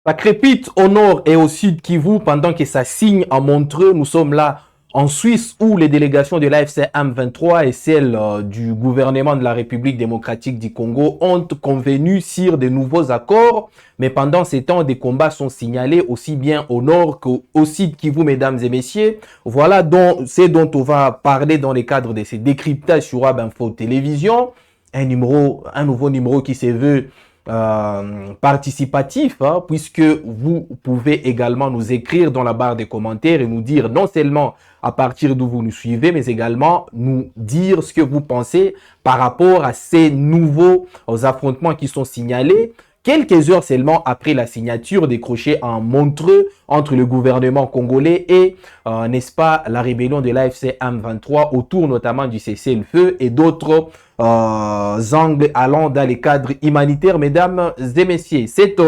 Ça crépite au nord et au sud Kivu pendant que ça signe en Montreux. Nous sommes là en Suisse où les délégations de l'AFC M23 et celles du gouvernement de la République démocratique du Congo ont convenu sur de nouveaux accords. Mais pendant ces temps, des combats sont signalés aussi bien au nord qu'au sud Kivu, mesdames et messieurs. Voilà c'est dont on va parler dans le cadre de ces décryptages sur Web Info Télévision. Un nouveau numéro qui se veut participatif, hein, puisque vous pouvez également nous écrire dans la barre des commentaires et nous dire non seulement à partir d'où vous nous suivez, mais également nous dire ce que vous pensez par rapport à ces nouveaux affrontements qui sont signalés quelques heures seulement après la signature décrochée en Montreux entre le gouvernement congolais et, n'est-ce pas, la rébellion de l'AFC M23 autour notamment du cessez-le-feu et d'autres angles allant dans les cadres humanitaires, mesdames et messieurs. Cette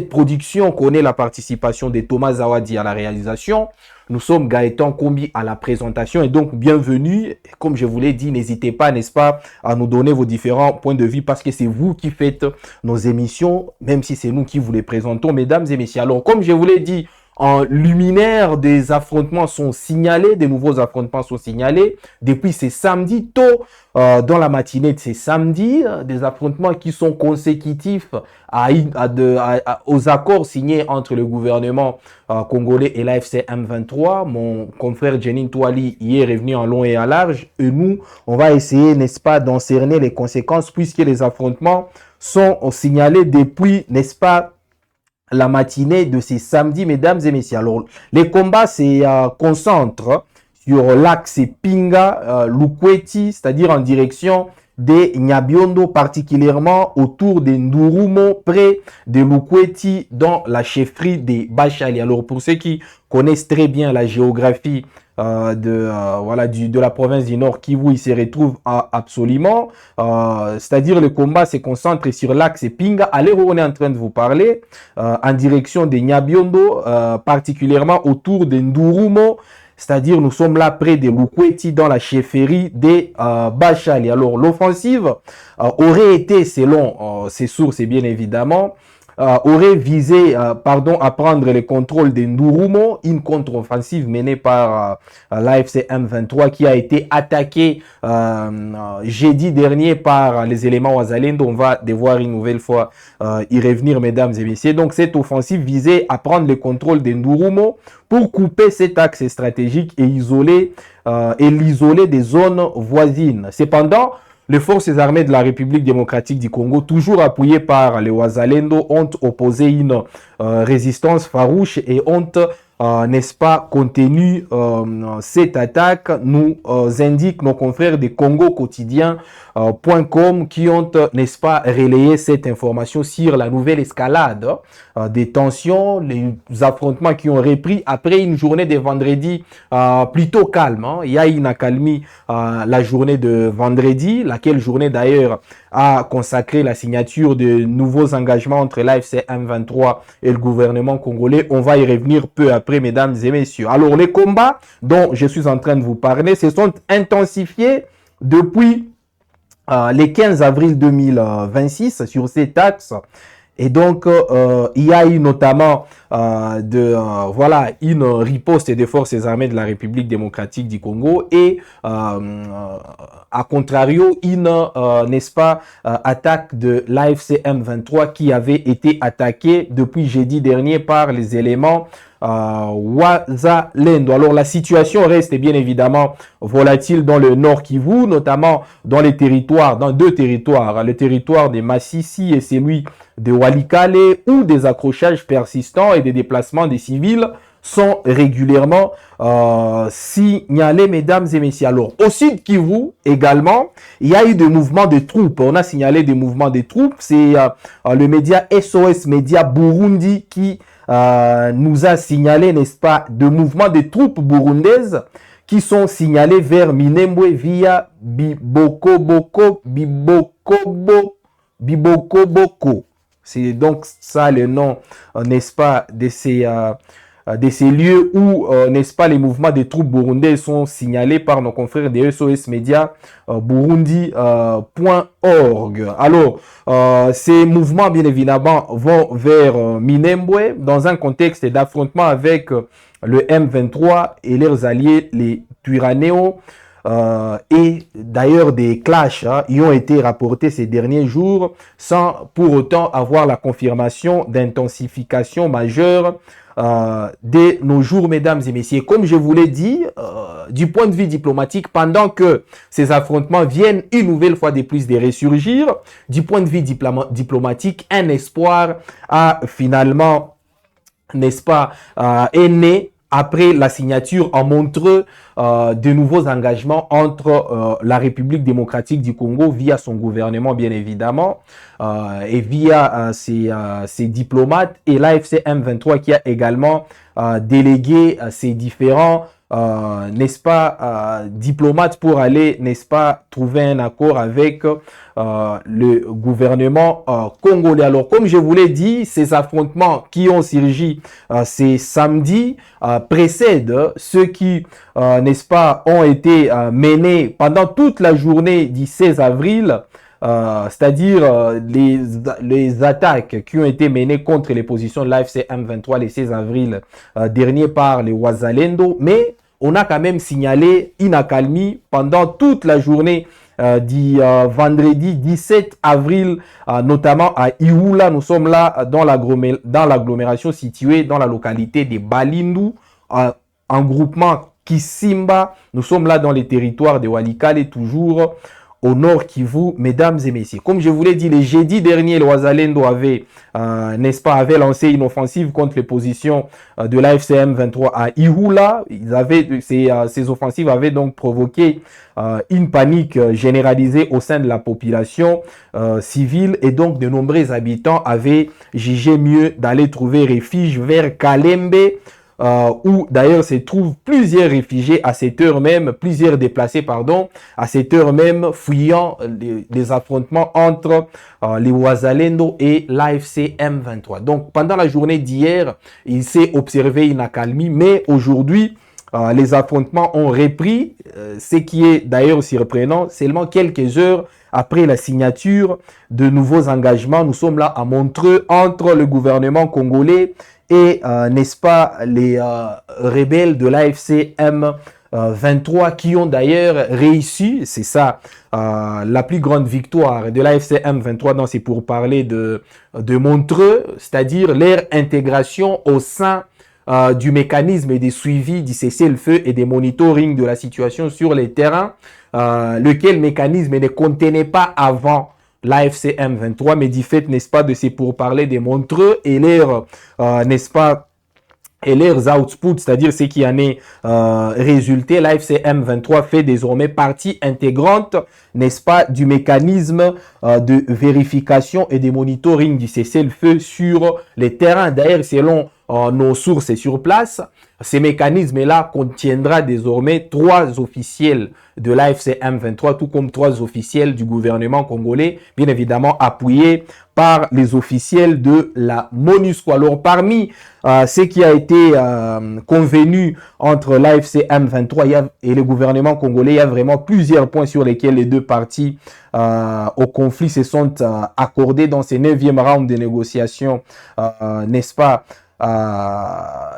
production connaît la participation de Thomas Zawadi à la réalisation. Nous sommes Gaëtan Kombi à la présentation et donc bienvenue. Comme je vous l'ai dit, n'hésitez pas, n'est-ce pas, à nous donner vos différents points de vue parce que c'est vous qui faites nos émissions, même si c'est nous qui vous les présentons, mesdames et messieurs. Alors, comme je vous l'ai dit, en luminaire, des affrontements sont signalés, des nouveaux affrontements sont signalés depuis ces samedis tôt dans la matinée de ces samedis, des affrontements qui sont consécutifs aux accords signés entre le gouvernement congolais et l'AFC M23. Mon confrère Jenin Touali hier est venu en long et en large et nous, on va essayer, n'est-ce pas, d'en cerner les conséquences puisque les affrontements sont signalés depuis, n'est-ce pas, la matinée de ces samedis, mesdames et messieurs. Alors, les combats se concentrent sur l'axe Pinga-Lukweti, c'est-à-dire en direction des Nyabiondo, particulièrement autour de Ndurumo, près de Lukweti, dans la chefferie des Bachali. Alors, pour ceux qui connaissent très bien la géographie de la province du Nord Kivu, il se retrouve absolument, c'est-à-dire le combat se concentre sur l'axe Pinga, à l'heure où on est en train de vous parler, en direction de Nyabiondo, particulièrement autour de Ndurumo, c'est-à-dire nous sommes là près de Lukweti dans la chefferie des Bachali. Alors l'offensive aurait été, selon ces sources bien évidemment, aurait visé à prendre le contrôle de Ndurumo, une contre-offensive menée par l'AFC M23 qui a été attaquée jeudi dernier par les éléments Wazalendo. On va devoir une nouvelle fois y revenir, mesdames et messieurs. Donc cette offensive visait à prendre le contrôle de Ndurumo pour couper cet axe stratégique et l'isoler des zones voisines. Cependant, les forces armées de la République démocratique du Congo, toujours appuyées par les Wazalendo, ont opposé une résistance farouche et ont, n'est-ce pas, contenu cette attaque, nous indiquent nos confrères de Congo quotidien.com qui ont, n'est-ce pas, relayé cette information sur la nouvelle escalade des tensions, les affrontements qui ont repris après une journée de vendredi plutôt calme. Hein. Il y a une accalmie la journée de vendredi, laquelle journée d'ailleurs a consacré la signature de nouveaux engagements entre l'AFC M23 et le gouvernement congolais. On va y revenir peu après, mesdames et messieurs. Alors, les combats dont je suis en train de vous parler se sont intensifiés depuis le 15 avril 2026 sur cet axe. Et donc, il y a eu notamment une riposte des forces armées de la République démocratique du Congo et, à contrario, une, n'est-ce pas, attaque de l'AFC M23 qui avait été attaquée depuis jeudi dernier par les éléments Wazalendo. Alors la situation reste bien évidemment volatile dans le Nord Kivu, notamment dans les territoires, dans deux territoires, le territoire de Massissi et celui de Walikale, où des accrochages persistants et des déplacements des civils sont régulièrement signalés, mesdames et messieurs. Alors, au sud Kivu également, il y a eu des mouvements de troupes. On a signalé des mouvements de troupes. C'est le média SOS Média Burundi qui nous a signalé, n'est-ce pas, de mouvements de troupes burundaises qui sont signalés vers Minembwe via Bibokoboko. C'est donc ça le nom, n'est-ce pas, de ces de ces lieux où, n'est-ce pas, les mouvements des troupes burundais sont signalés par nos confrères de SOS Media Burundi.org. Alors, ces mouvements, bien évidemment, vont vers Minembwe dans un contexte d'affrontement avec le M23 et leurs alliés, les Twiraneos. Et d'ailleurs, des clashs y ont été rapportés ces derniers jours sans pour autant avoir la confirmation d'intensification majeure de nos jours, mesdames et messieurs. Comme je vous l'ai dit, du point de vue diplomatique, pendant que ces affrontements viennent une nouvelle fois de plus de ressurgir, du point de vue diplomatique, un espoir a finalement, n'est-ce pas, est né après la signature en Montreux de nouveaux engagements entre la République démocratique du Congo via son gouvernement, bien évidemment, et via ses diplomates, et l'AFC M23 qui a également délégué ses différents n'est-ce pas, diplomates pour aller, n'est-ce pas, trouver un accord avec le gouvernement congolais. Alors, comme je vous l'ai dit, ces affrontements qui ont surgi ces samedis précèdent ceux qui, n'est-ce pas, ont été menés pendant toute la journée du 16 avril, c'est-à-dire les attaques qui ont été menées contre les positions de l'AFC M23 le 16 avril dernier par les Wazalendo, mais on a quand même signalé une accalmie pendant toute la journée du vendredi 17 avril, notamment à Ihoula. Nous sommes là dans l'agglomération située dans la localité de Balindu, en groupement Kisimba. Nous sommes là dans les territoires de Walikale, toujours au nord Kivu, mesdames et messieurs. Comme je vous l'ai dit, le jeudi dernier, le Wazalendo avait, n'est-ce pas, avait lancé une offensive contre les positions de l'AFC M23 à Ihoula. Ces offensives avaient donc provoqué une panique généralisée au sein de la population civile, et donc de nombreux habitants avaient jugé mieux d'aller trouver refuge vers Kalembe, où d'ailleurs se trouvent plusieurs réfugiés à cette heure même, plusieurs déplacés, pardon, à cette heure même, fuyant les affrontements entre les Wazalendo et l'AFC M23. Donc, pendant la journée d'hier, il s'est observé une accalmie, mais aujourd'hui, les affrontements ont repris, ce qui est d'ailleurs surprenant, seulement quelques heures après la signature de nouveaux engagements. Nous sommes là à Montreux entre le gouvernement congolais et, n'est-ce pas, les rebelles de l'AFC M23 qui ont d'ailleurs réussi, c'est ça, la plus grande victoire de l'AFC M23 dans ces pourparlers de Montreux, c'est-à-dire leur intégration au sein du mécanisme de suivi du cessez-le-feu et des monitoring de la situation sur les terrains, lequel mécanisme ne contenait pas avant l'AFC M23, mais du fait, n'est-ce pas, de ces pourparlers des Montreux et leurs, n'est-ce pas, et leurs outputs, c'est-à-dire ce qui en est résulté, l'AFC M23 fait désormais partie intégrante, n'est-ce pas, du mécanisme de vérification et de monitoring du cessez-le-feu sur les terrains. D'ailleurs, selon nos sources sur place, ces mécanismes-là contiendra désormais 3 officiels de l'AFC M23, tout comme 3 officiels du gouvernement congolais, bien évidemment appuyés par les officiels de la MONUSCO. Alors, parmi ce qui a été convenu entre l'AFC M23 et le gouvernement congolais, il y a vraiment plusieurs points sur lesquels les deux parties au conflit se sont accordés dans ces 9e round de négociations, n'est-ce pas,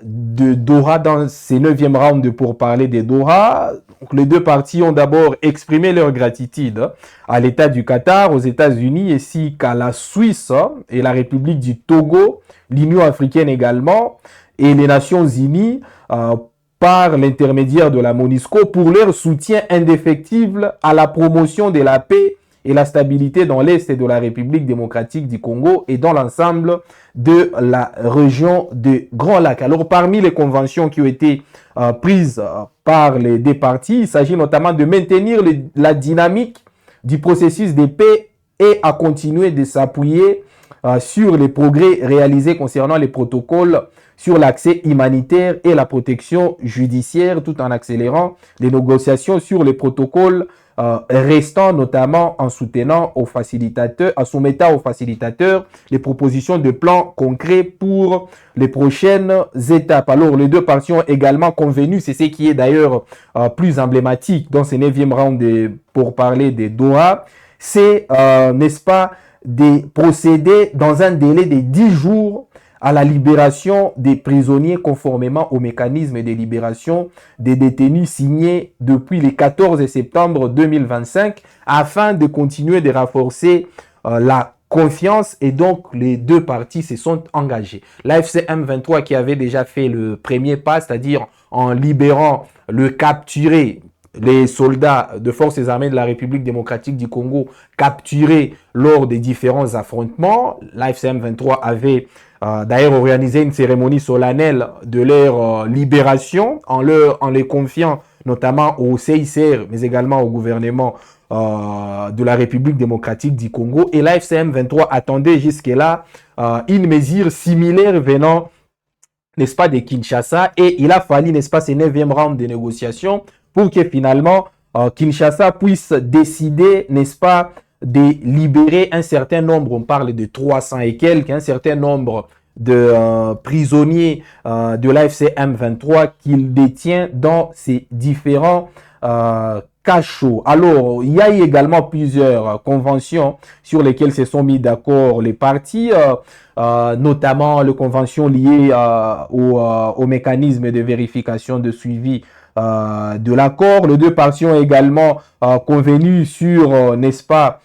de Doha, dans ces 9e round de pourparlers de Doha. Donc, les deux parties ont d'abord exprimé leur gratitude à l'État du Qatar, aux États-Unis, ainsi qu'à la Suisse et la République du Togo, l'Union africaine également, et les Nations unies par l'intermédiaire de la MONUSCO pour leur soutien indéfectible à la promotion de la paix et la stabilité dans l'Est de la République démocratique du Congo et dans l'ensemble de la région de Grand Lac. Alors, parmi les conventions qui ont été prises par les deux parties, il s'agit notamment de maintenir la dynamique du processus de paix et à continuer de s'appuyer sur les progrès réalisés concernant les protocoles sur l'accès humanitaire et la protection judiciaire, tout en accélérant les négociations sur les protocoles restants, notamment en soutenant aux facilitateurs, en soumettant aux facilitateurs les propositions de plans concrets pour les prochaines étapes. Alors, les deux parties ont également convenu, c'est ce qui est d'ailleurs plus emblématique dans ce 9e round pour parler des Doha, c'est, n'est-ce pas, de procéder dans un délai de 10 jours à la libération des prisonniers conformément au mécanisme de libération des détenus signé depuis le 14 septembre 2025 afin de continuer de renforcer la confiance, et donc les deux parties se sont engagées. L'AFC M23 qui avait déjà fait le premier pas, c'est-à-dire en libérant le capturé, les soldats de forces armées de la République démocratique du Congo capturés lors des différents affrontements. L'AFC M23 avait d'ailleurs organisé une cérémonie solennelle de leur libération en les confiant notamment au CICR, mais également au gouvernement de la République démocratique du Congo. Et l'AFC M23 attendait jusque-là une mesure similaire venant, n'est-ce pas, de Kinshasa. Et il a fallu, n'est-ce pas, ce 9e round de négociations pour que finalement Kinshasa puisse décider, n'est-ce pas, de libérer un certain nombre, on parle de 300 et quelques, un certain nombre de prisonniers de l'AFC M23 qu'il détient dans ces différents cachots. Alors, il y a eu également plusieurs conventions sur lesquelles se sont mis d'accord les parties, notamment les conventions liées au mécanisme de vérification de suivi de l'accord. Les deux parties ont également convenu sur, n'est-ce pas,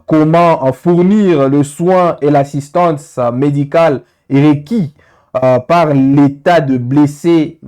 comment fournir le soin et l'assistance médicale requis par l'état de blessés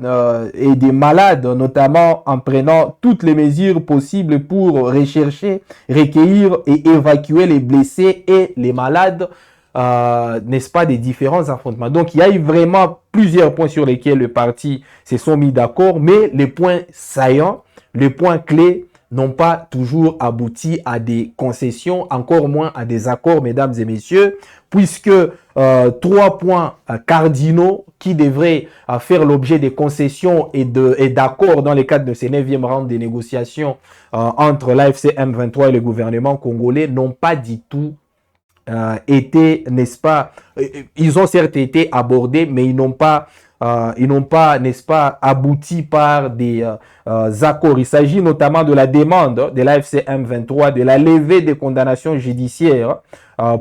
et des malades, notamment en prenant toutes les mesures possibles pour rechercher, recueillir et évacuer les blessés et les malades, n'est-ce pas, des différents affrontements. Donc, il y a eu vraiment plusieurs points sur lesquels les partis se sont mis d'accord, mais les points saillants, les points clés n'ont pas toujours abouti à des concessions, encore moins à des accords, mesdames et messieurs, puisque 3 points cardinaux qui devraient faire l'objet de concessions et d'accords dans le cadre de ces 9e round de négociations entre l'AFC M23 et le gouvernement congolais n'ont pas du tout été, n'est-ce pas, ils ont certes été abordés, mais ils n'ont pas, n'est-ce pas, abouti par des accords. Il s'agit notamment de la demande de l'AFC M23 de la levée des condamnations judiciaires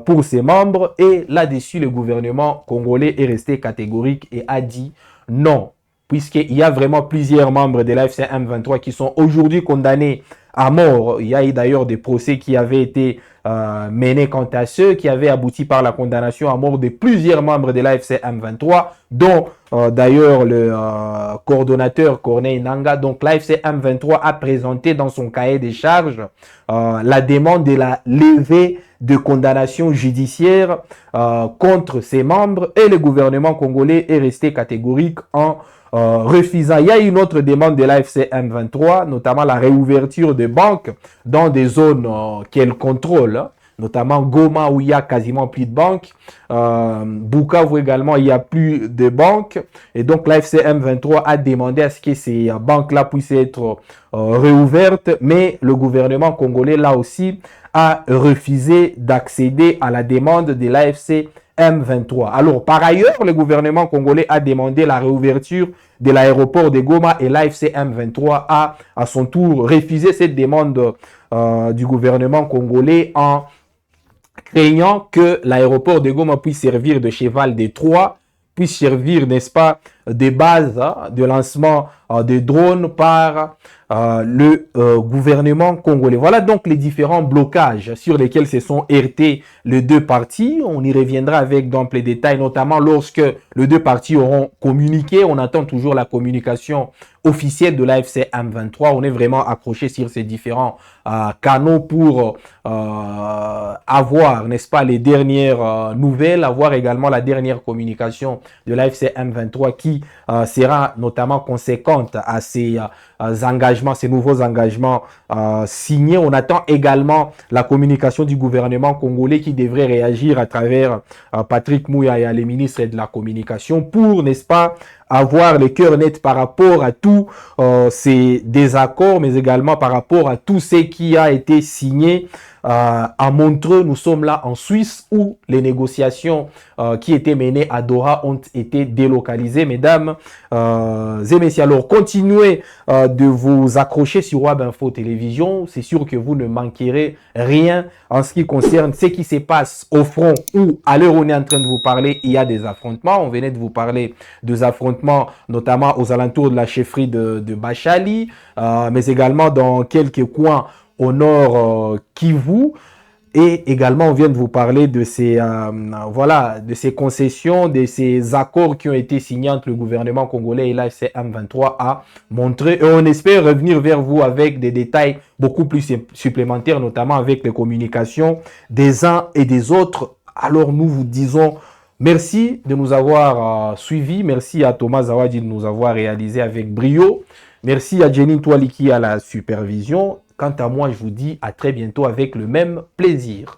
pour ses membres, et là-dessus, le gouvernement congolais est resté catégorique et a dit non, puisqu'il y a vraiment plusieurs membres de l'AFC M23 qui sont aujourd'hui condamnés à mort. Il y a eu d'ailleurs des procès qui avaient été menés quant à ceux qui avaient abouti par la condamnation à mort de plusieurs membres de l'AFC M23, dont d'ailleurs le coordonnateur Corneille Nangaa. Donc l'AFC M23 a présenté dans son cahier des charges la demande de la levée de condamnation judiciaire contre ses membres, et le gouvernement congolais est resté catégorique en refusant. Il y a une autre demande de l'AFC M23, notamment la réouverture des banques dans des zones qu'elle contrôle, notamment Goma où il y a quasiment plus de banques, Bukavu également il y a plus de banques, et donc l'AFC M23 a demandé à ce que ces banques-là puissent être réouvertes, mais le gouvernement congolais là aussi a refusé d'accéder à la demande de l'AFC M23. Alors, par ailleurs, le gouvernement congolais a demandé la réouverture de l'aéroport de Goma, et l'AFC M23 a, à son tour, refusé cette demande du gouvernement congolais en craignant que l'aéroport de Goma puisse servir de cheval de Troie, puisse servir, n'est-ce pas, des bases de lancement de drones par le gouvernement congolais. Voilà donc les différents blocages sur lesquels se sont heurtés les deux parties. On y reviendra avec d'amples détails, notamment lorsque les deux parties auront communiqué. On attend toujours la communication officielle de l'AFC M23. On est vraiment accroché sur ces différents canaux pour avoir, n'est-ce pas, les dernières nouvelles, avoir également la dernière communication de l'AFC M23 qui qui sera notamment conséquente à ces engagements, ces nouveaux engagements signés. On attend également la communication du gouvernement congolais qui devrait réagir à travers Patrick Muyaya, les ministres de la communication, pour, n'est-ce pas, avoir le cœur net par rapport à tous ces désaccords, mais également par rapport à tout ce qui a été signé à Montreux. Nous sommes là en Suisse où les négociations qui étaient menées à Doha ont été délocalisées. Mesdames et messieurs, alors continuez de vous accrocher sur Web Info Télévision. C'est sûr que vous ne manquerez rien en ce qui concerne ce qui se passe au front où, à l'heure où on est en train de vous parler, il y a des affrontements. On venait de vous parler des affrontements, notamment aux alentours de la chefferie de Bachali, mais également dans quelques coins au nord Kivu. Et également, on vient de vous parler de ces, voilà, de ces concessions, de ces accords qui ont été signés entre le gouvernement congolais et l'AFC M23 à Montreux. Et on espère revenir vers vous avec des détails beaucoup plus supplémentaires, notamment avec les communications des uns et des autres. Alors nous vous disons merci de nous avoir suivis. Merci à Thomas Zawadi de nous avoir réalisé avec brio. Merci à Jenny Toualiki à la supervision. Quant à moi, je vous dis à très bientôt avec le même plaisir.